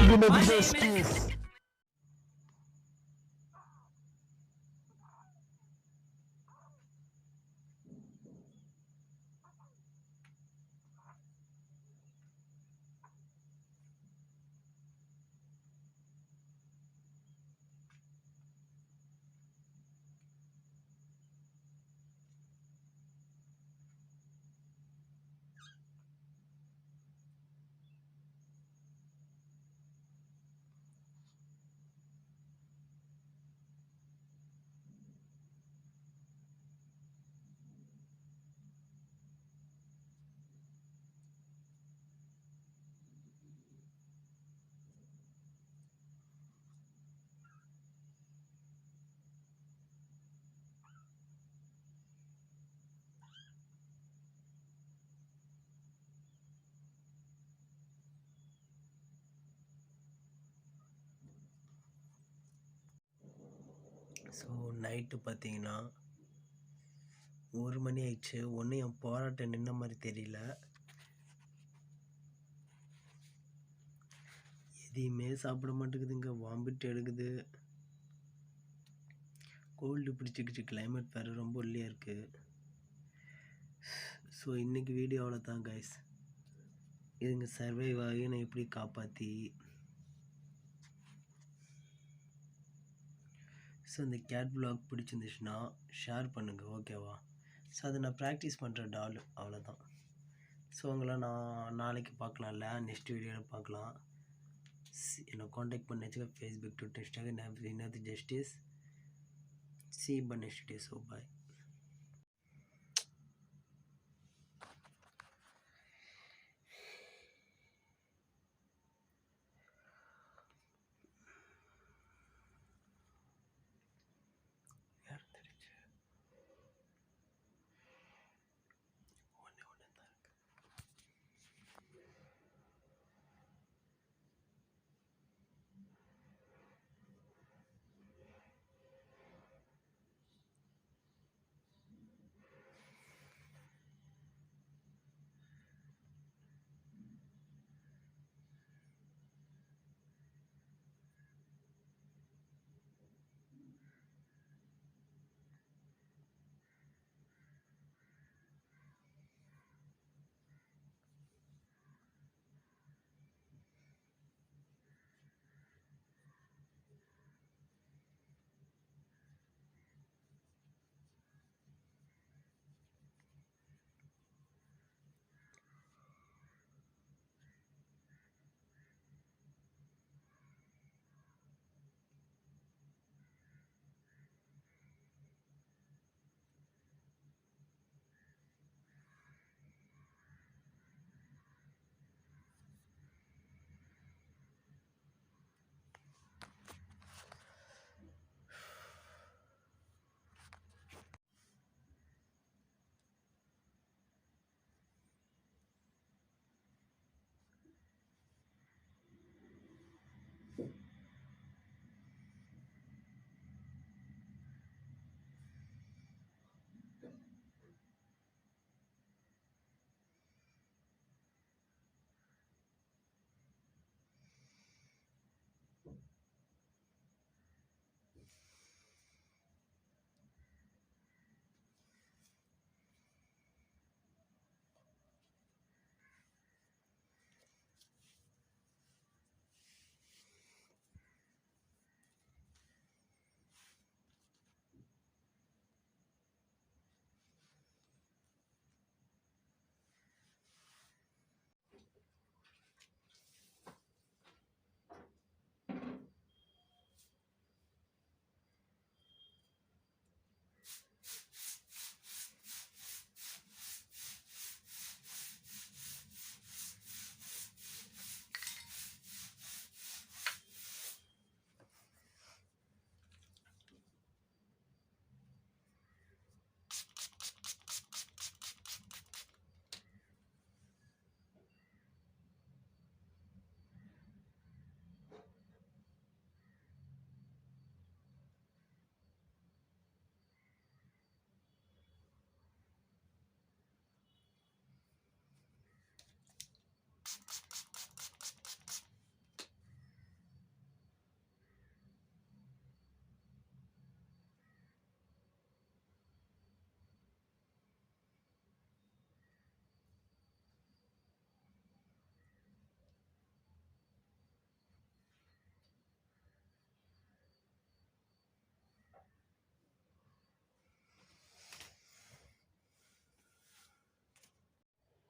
My name is so night பார்த்தீங்கன்னா 1 மணி ஆயிடுச்சு. ஒன்றும் என் போராட்டம் நின்ன மாதிரி தெரியல. எதையுமே சாப்பிட மாட்டேங்குதுங்க, வாமிட் எடுக்குது. கோல்டு பிடிச்சிக்கிச்சு, கிளைமேட் வேறு ரொம்ப ஒல்லியாக இருக்குது. ஸோ இன்றைக்கி வீடியோ அவ்வளோதான் கைஸ். இதுங்க சர்வைவ் ஆகி நான் எப்படி காப்பாற்றி. ஸோ இந்த கேட் vlog பிடிச்சிருந்துச்சுன்னா ஷேர் பண்ணுங்கள், ஓகேவா? ஸோ அதை நான் ப்ராக்டிஸ் பண்ணுற டால், அவ்வளோதான். ஸோ உங்களை நான் நாளைக்கு பார்க்கலாம்ல, நெக்ஸ்ட் வீடியோவில் பார்க்கலாம். என்னை காண்டாக்ட் பண்ணி வச்சுக்க, ஃபேஸ்புக், ட்விட்டர், இன்ஸ்டாகிராம், என்னது justice. See you next day. So bye.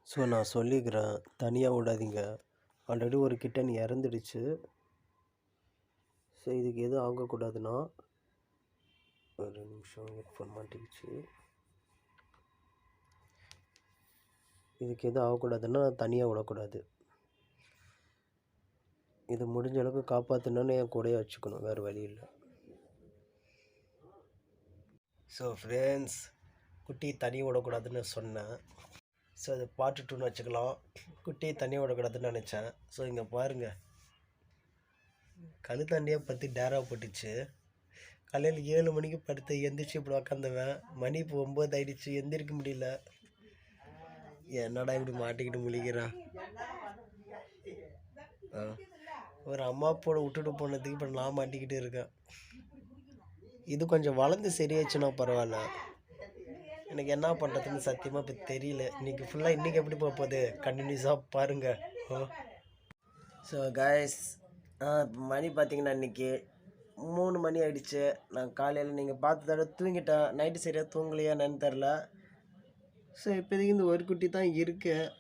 So நான் சொல்லிக்கிறேன், தனியாக விடாதீங்க. ஆல்ரெடி ஒரு கிட்டன் இறந்துடுச்சு. ஸோ இதுக்கு எதுவும் ஆகக்கூடாதுன்னா, ஒரு நிமிஷம் ஹெட்ஃபோன் மாட்டிக்கிச்சு. இதுக்கு எதுவும் ஆகக்கூடாதுன்னா தனியாக விடக்கூடாது. இது முடிஞ்ச அளவுக்கு காப்பாற்றணுன்னு என் கூடயே வச்சுக்கணும், வேறு வழி இல்லை. ஸோ ஃப்ரெண்ட்ஸ், குட்டி தண்ணி விடக்கூடாதுன்னு சொன்னேன். ஸோ அது பார்ட் 2ன்னு வச்சுக்கலாம். குட்டி தண்ணி விடக்கூடாதுன்னு நினச்சேன். ஸோ இங்கே பாருங்கள், கழுத்தாண்டியாக பற்றி டேரா போட்டுச்சு. காலையில் 7 மணிக்கு படுத்து எந்திரிச்சு இப்படி உக்காந்துவேன். மணி இப்போ 9 ஆகிடுச்சு, எந்திரிக்க முடியல. என்னடா இப்படி மாட்டிக்கிட்டு முழிக்கிறான். ஒரு அம்மா போட விட்டுட்டு போனதுக்கு இப்போ நான் மாட்டிக்கிட்டு இருக்கேன். இது கொஞ்சம் வளர்ந்து சரியாச்சுன்னா பரவாயில்ல. எனக்கு என்ன பண்ணுறதுன்னு சத்தியமாக இப்போ தெரியல. இன்றைக்கி ஃபுல்லாக இன்றைக்கி எப்படி போகுது கண்டினியூஸாக பாருங்கள். ஸோ கைஸ், மணி பார்த்தீங்கன்னா இன்றைக்கி 3 மணி ஆகிடுச்சு. நான் காலையில் நீங்கள் பார்த்ததோட தூங்கிட்டேன். நைட்டு சரியாக தூங்கலையா என்னன்னு தெரில. ஸோ இப்போதைக்கு இந்த ஒரு குட்டி தான் இருக்குது.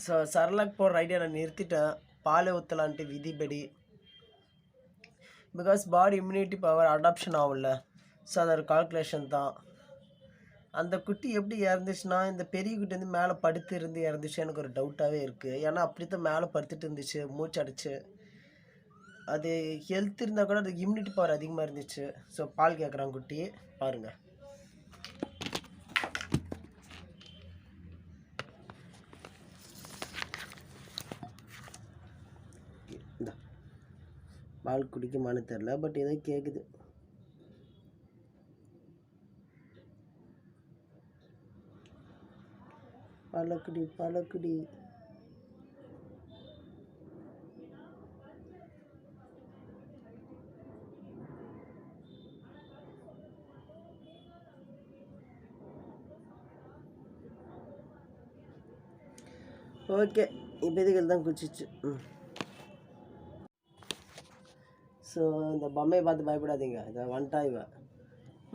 ஸோ சரலாக் போடுற ஐடியா நான் நிறுத்திட்டேன். பாலை ஊற்றலான்ட்டு விதிபடி. Because body immunity power adoption ஆகல. ஸோ அது ஒரு கால்குலேஷன் தான். அந்த குட்டி எப்படி இறந்துச்சுன்னா, இந்த பெரிய குட்டி வந்து மேலே படுத்து இருந்து இறந்துச்சு. எனக்கு ஒரு டவுட்டாகவே இருக்குது. ஏன்னா அப்படி தான் மேலே படுத்துட்டு இருந்துச்சு, மூச்சு அடிச்சு. அது ஹெல்த் இருந்தால் கூட அதுக்கு இம்யூனிட்டி பவர் அதிகமாக இருந்துச்சு. ஸோ பால் கேட்குறான் குட்டி, பாருங்கள். இந்த பால் குடிக்குமான்னு தெரில, பட் ஏதோ கேட்குது. பழக்குடி பழக்குடி. ஓகே, இப்போதைக்கு தான் குச்சிச்சு. ஸோ இந்த பொம்மையை பார்த்து பயப்படாதீங்க. இதை வந்துட்டா இவன்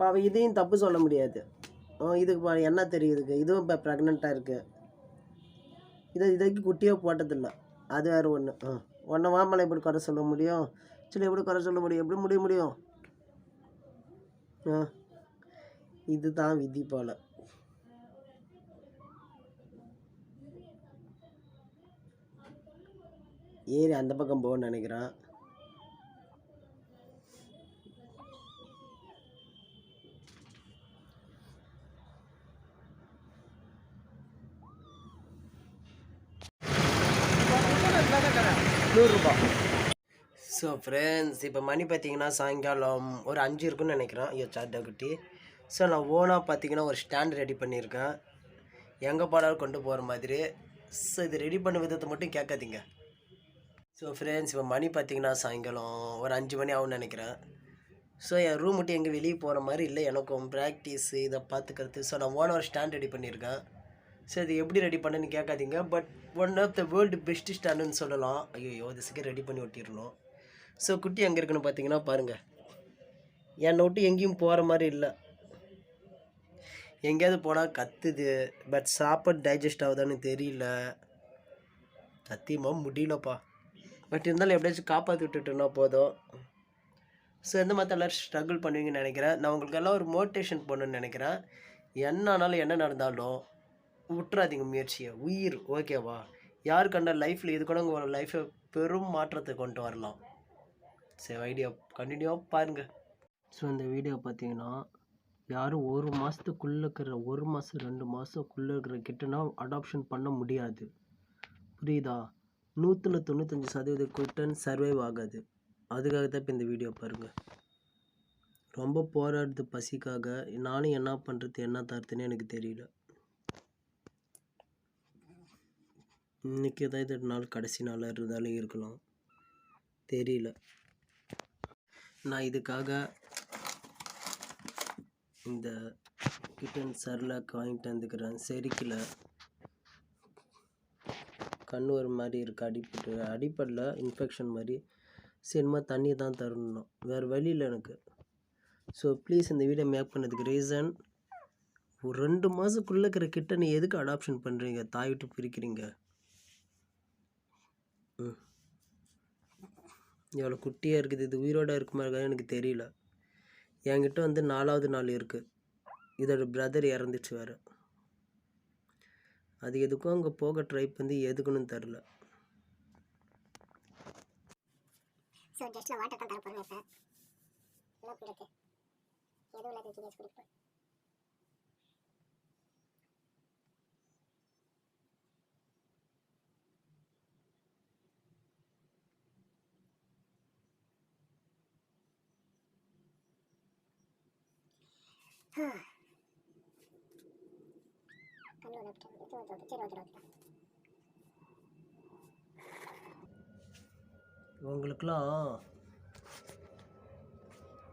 அவள் இதையும் தப்பு சொல்ல முடியாது. இதுக்கு என்ன தெரியுதுக்கு, இதுவும் இப்போ ப்ரெக்னெண்ட்டாக இருக்குது. இதுக்கு குட்டியாக போட்டதில்லை, அது வேறு ஒன்று. ஒன்றை மாமலை எப்படி குறை சொல்ல முடியும்? சரி, எப்படி குறை சொல்ல முடியும்? எப்படி முடியும்? இதுதான் விதி போல். ஏறி அந்த பக்கம் போகணும்னு நினைக்கிறேன். ₹100. ஸோ ஃப்ரெண்ட்ஸ், இப்போ மணி பார்த்தீங்கன்னா சாயங்காலம் ஒரு 5 இருக்குன்னு நினைக்கிறேன். சாட்டை குட்டி. ஸோ நான் ஓனாக பார்த்தீங்கன்னா ஒரு ஸ்டாண்ட் ரெடி பண்ணியிருக்கேன், எங்கே பாடாலும் கொண்டு போகிற மாதிரி. ஸோ இது ரெடி பண்ண விதத்தை மட்டும் கேட்காதீங்க. ஸோ ஃப்ரெண்ட்ஸ், இப்போ மணி பார்த்தீங்கன்னா சாயங்காலம் ஒரு 5 மணி ஆகும்னு நினைக்கிறேன். ஸோ என் ரூம் மட்டும் எங்கே வெளியே போகிற மாதிரி இல்லை, எனக்கும் ப்ராக்டிஸு இதை பார்த்துக்கிறது. ஸோ நான் ஓனாக ஒரு ஸ்டாண்ட் ரெடி பண்ணியிருக்கேன். ஸோ இது எப்படி ரெடி பண்ணுன்னு கேட்காதீங்க, but one of the world best ஸ்டாண்டுன்னு சொல்லலாம். ஐயோ, இது சீக்கிரம் ரெடி பண்ணி ஒட்டிடணும். ஸோ குட்டி எங்கே இருக்குன்னு பார்த்தீங்கன்னா பாருங்கள், என்னை விட்டு எங்கேயும் போகிற மாதிரி இல்லை. எங்கேயாவது போனால் கத்துது, பட் சாப்பாடு டைஜஸ்ட் ஆகுதான்னு தெரியல. சத்தியமாக முடியலப்பா. பட் இருந்தாலும் எப்படியாச்சும் காப்பாற்றி விட்டுட்டோன்னா போதும். ஸோ எந்த மாதிரி எல்லோரும் ஸ்ட்ரகிள் பண்ணுவீங்கன்னு நினைக்கிறேன். நான் உங்களுக்கு எல்லாம் ஒரு மோட்டிவேஷன் பண்ணணுன்னு நினைக்கிறேன். என்ன ஆனாலும் என்ன நடந்தாலும் விட்டுறாதீங்க முயற்சியை. உயிர் ஓகேவா? யார் கண்ட லைஃப்பில் இது கூட உங்கள் லைஃப்பை பெரும் மாற்றத்தை கொண்டு வரலாம். சரி, ஐடியா கண்டினியூவாக பாருங்கள். ஸோ இந்த வீடியோ பார்த்தீங்கன்னா, யாரும் 1 மாதத்துக்குள்ளே இருக்கிற 1 மாதம் 2 மாதத்துக்குள்ளே இருக்கிற கிட்டனா அடாப்ஷன் பண்ண முடியாது. புரியுதா? 195% கிட்டன் சர்வைவ் ஆகாது. அதுக்காக தான் இப்போ இந்த வீடியோ பாருங்கள். ரொம்ப போராடுது பசிக்காக. நானும் என்ன பண்ணுறது என்ன தருதுன்னு எனக்கு தெரியல. இன்றைக்கி தான் இது நாள் கடைசி நாளாக இருந்தாலும் இருக்கலாம், தெரியல. நான் இதுக்காக இந்த கிட்டன் சர்லாக் வாங்கிட்டு வந்துக்கிறேன். செரிக்கல, கண் ஒரு மாதிரி இருக்குது. அடிப்படல இன்ஃபெக்ஷன் மாதிரி. சரிமா தண்ணி தான் தரணும், வேறு வழி இல்லை எனக்கு. ஸோ ப்ளீஸ் இந்த வீடியோ மேக் பண்ணதுக்கு ரீசன் ஒரு 2 மாதத்துக்குள்ளே இருக்கிற கிட்ட நீ எதுக்கு அடாப்ஷன் பண்ணுறீங்க? தாய் விட்டு பிரிக்கிறீங்க. ம். எவ்வளோ குட்டியாக இருக்குது. இது உயிரோட இருக்குமா இருக்காது எனக்கு தெரியல. என்கிட்ட வந்து 4வது நாள் இருக்குது. இதோட பிரதர் இறந்துச்சு வேறு. அது எதுக்கும் அங்கே போக ட்ரை பண்ணி எதுக்குன்னு தெரில. ஸோ ஜஸ்ட் நான் வாட்டர் தான் தர போகிறேன் சார். என்ன பண்ணுறது, எதுவும் இல்லாத சீரியஸ் கொடுப்பேன். உங்களுக்கெல்லாம்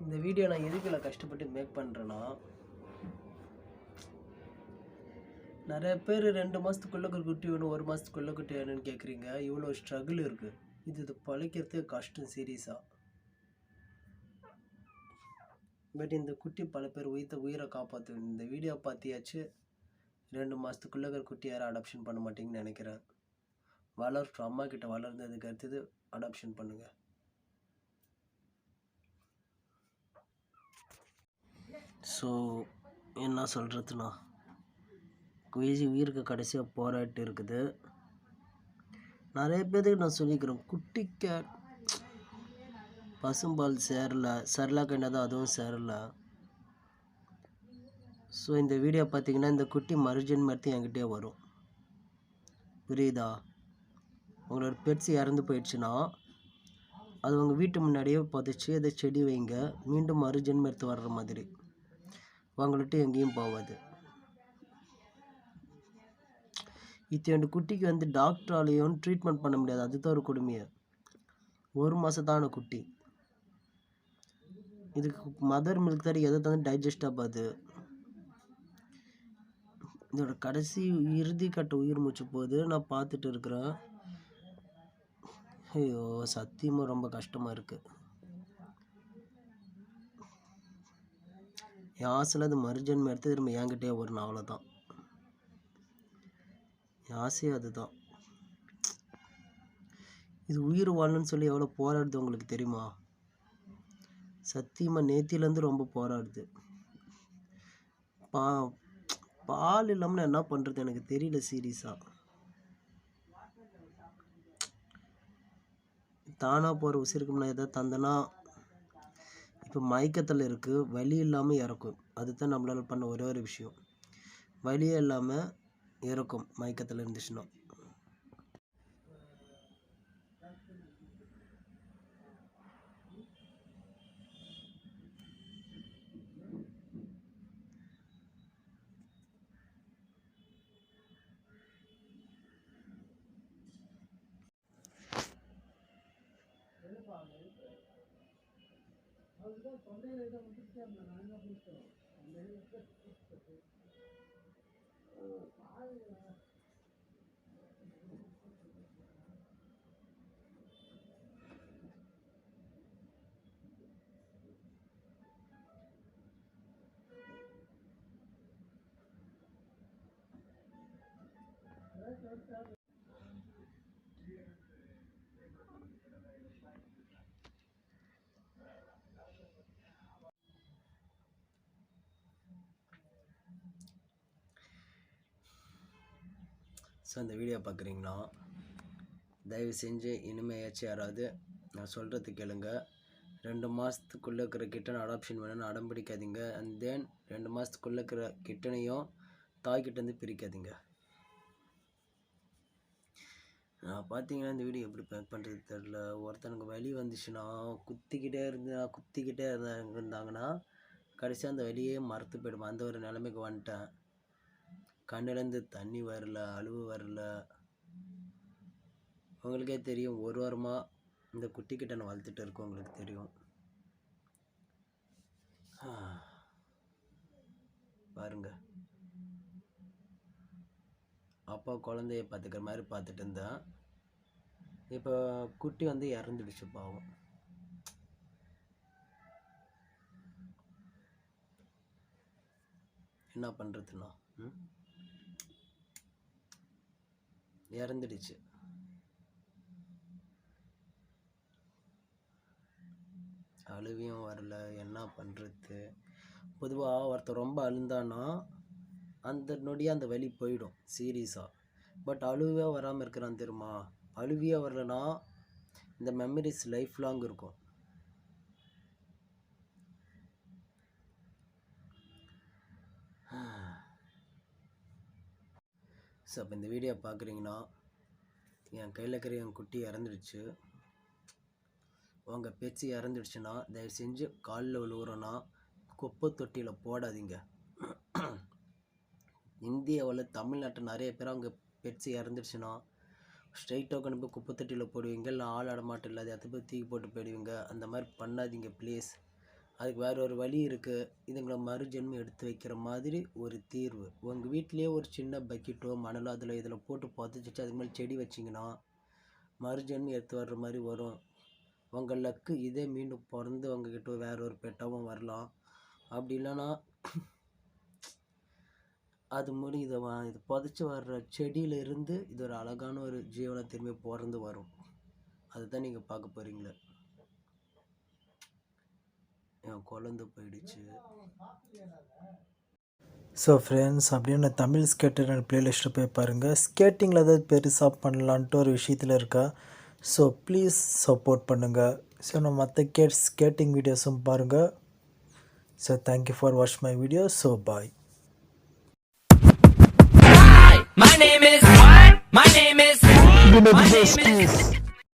இந்த வீடியோ நான் எதுக்குள்ள கஷ்டப்பட்டு மேக் பண்ணுறேன்னா, நிறைய பேர் 2 மாதத்துக்குள்ளே குட்டி வேணும், 1 மாதத்துக்குள்ளே குட்டி வேணும்னு கேட்குறீங்க. இவ்வளோ ஸ்ட்ரகிள் இருக்குது. இது பழைக்கிறதுக்கு கஷ்டம் சீரியஸாக. பட் இந்த குட்டி பல பேர் உயிரை காப்பாற்றும். இந்த வீடியோ பார்த்தியாச்சு 2 மாதத்துக்குள்ளே இருக்கிற குட்டி யாரும் அடாப்ஷன் பண்ண மாட்டீங்கன்னு நினைக்கிறேன். அம்மா கிட்ட வளர்ந்ததுக்கு அடுத்தது அடாப்ஷன் பண்ணுங்க. ஸோ என்ன சொல்கிறதுனா, உயிருக்கு கடைசியாக போராட்டு இருக்குது. நிறைய பேருக்கு நான் சொல்லிக்கிறேன், குட்டிக்க பசும்பால் சரலாக என்னதான் அதுவும் சேரல. ஸோ இந்த வீடியோ பார்த்தீங்கன்னா இந்த குட்டி மறுஜென்மத்து என்கிட்டே வரும். புரியுதா? உங்களோட பெட்ஸ் இறந்து போயிடுச்சுன்னா அது உங்கள் வீட்டு முன்னாடியே புதைச்சி அதை செடி வைங்க. மீண்டும் மறுஜென்மம் எடுத்து வர்ற மாதிரி உங்கள்கிட்ட எங்கேயும் போகாது. இத்தனை குட்டிக்கு வந்து டாக்டராலையும் ட்ரீட்மெண்ட் பண்ண முடியாது. அதுதான் ஒரு கொடுமையை. 1 மாதத்தான குட்டி. இதுக்கு மதர் மில்க் தான் எதை தான் டைஜஸ்ட் ஆகாது. இதோட கடைசி இறுதி கட்ட உயிர் மூச்சு போது நான் பார்த்துட்டு இருக்கிறேன். ஐயோ சத்தியமாக ரொம்ப கஷ்டமாக இருக்குது. என் ஆசையில் அது மறுஜென்மம் எடுத்து திரும்ப என்கிட்டே வரணும், அவ்வளோதான். என் ஆசையே அதுதான். இது உயிர் வாழணும்னு சொல்லி எவ்வளோ போராடுது உங்களுக்கு தெரியுமா? சத்தியமாக நேத்திலேருந்து ரொம்ப போராடுது. பால் இல்லாமல் நான் என்ன பண்ணுறது எனக்கு தெரியல சீரியஸாக. தானாக போகிற உசிருக்கு நான் எதாவது தந்தேன்னா, இப்போ மயக்கத்தில் இருக்குது, வலி இல்லாமல் இறக்கும். அதுதான் நம்மளால் பண்ண ஒரே ஒரு விஷயம். வலியே இல்லாமல் இறக்கும் மயக்கத்தில் இருந்துச்சுன்னா. ஸோ இந்த வீடியோ பார்க்குறீங்கன்னா தயவு செஞ்சு இனிமேயாச்சும் யாராவது நான் சொல்கிறது கேளுங்க. 2 மாதத்துக்குள்ளே இருக்கிற கிட்டனை அடாப்ஷன் வேணும்னு அடம் பிடிக்காதீங்க. அண்ட் தென் 2 மாதத்துக்குள்ளே இருக்கிற கிட்டனையும் தாய்கிட்டேருந்து பிரிக்காதீங்க. நான் பார்த்தீங்கன்னா இந்த வீடியோ எப்படி பேக் பண்ணுறது தெரில. ஒருத்தனுக்கு வலி வந்துச்சுன்னா குத்திக்கிட்டே இருந்தாங்கன்னா கடைசியாக அந்த வலியே மறுத்து போயிடும். அந்த ஒரு நிலைமைக்கு வந்துட்டேன். கண்ணுலேருந்து தண்ணி வரல, அழுவு வரல. உங்களுக்கே தெரியும், 1 வாரமாக இந்த குட்டிக்கிட்ட நான் வளர்த்துட்டு இருக்கோம். உங்களுக்கு தெரியும். பாருங்க, அப்பா குழந்தைய பார்த்துக்கிற மாதிரி பார்த்துட்டு இருந்தேன். இப்போ குட்டி வந்து இறந்துடுச்சு பாவம். என்ன பண்ணுறதுண்ணா? இறந்துடுச்சு. அழுவியும் வரல, என்ன பண்ணுறது? பொதுவாக ஒருத்தர் ரொம்ப அழுந்தானா அந்த நொடியே அந்த வலி போயிடும் சீரியஸாக. பட் அழுவே வராமல் இருக்கிறான் தெரியுமா? அழுவியே வரலனா இந்த மெமரிஸ் லைஃப் லாங் இருக்கும். ஸோ அப்போ இந்த வீடியோ பார்க்குறீங்கன்னா, என் கையில் இருக்கிற என் குட்டி இறந்துடுச்சு. உங்கள் பெட்ஸ் இறந்துடுச்சுன்னா தயவு செஞ்சு காலில் விழுவுறோன்னா குப்பை தொட்டியில் போடாதீங்க. இந்தியாவில் தமிழ்நாட்டில் நிறைய பேர் அவங்க பெட்ஸ் இறந்துடுச்சுன்னா ஸ்ட்ரைட்டாக கொண்டு போய் குப்பை தொட்டியில் போடுவீங்க, இல்லை ஆள் அடமாட்டம் இல்லாத இடத்த போய் தூக்கி போட்டு போயிடுவீங்க. அந்த மாதிரி பண்ணாதீங்க ப்ளீஸ். அதுக்கு வேறு ஒரு வழி இருக்குது. இதுங்களை மறுஜென்மம் எடுத்து வைக்கிற மாதிரி ஒரு தீர்வு. உங்கள் வீட்டிலேயே ஒரு சின்ன பக்கெட்டோ மணலோ இதில் போட்டு புதைச்சிட்டு அதுக்கு மேலே செடி வச்சிங்கன்னா மறுஜென்மம் எடுத்து வர்ற மாதிரி வரும். உங்கள் லக்கு இதே மீண்டும் பிறந்து உங்ககிட்ட வேற ஒரு பெட்டாகவும் வரலாம். அப்படி இல்லைன்னா அது மூடி இது புதைச்சி வர்ற செடியிலிருந்து இது ஒரு அழகான ஒரு ஜீவனை திரும்பி பிறந்து வரும். அதுதான் நீங்கள் பார்க்க போகிறீங்களே. என் குழந்தை போயிடுச்சு. ஸோ ஃப்ரெண்ட்ஸ், அப்படின்னு தமிழ் ஸ்கேட்டர் பிளேலிஸ்ட்டை போய் பாருங்கள். ஸ்கேட்டிங்கில் ஏதாவது பெருசாக பண்ணலான்ட்டு ஒரு விஷயத்தில் இருக்கா. ஸோ ப்ளீஸ் சப்போர்ட் பண்ணுங்கள். ஸோ நான் மற்ற ஸ்கேட்டிங் வீடியோஸும் பாருங்கள். So thank you for watch my video. So bye. My name is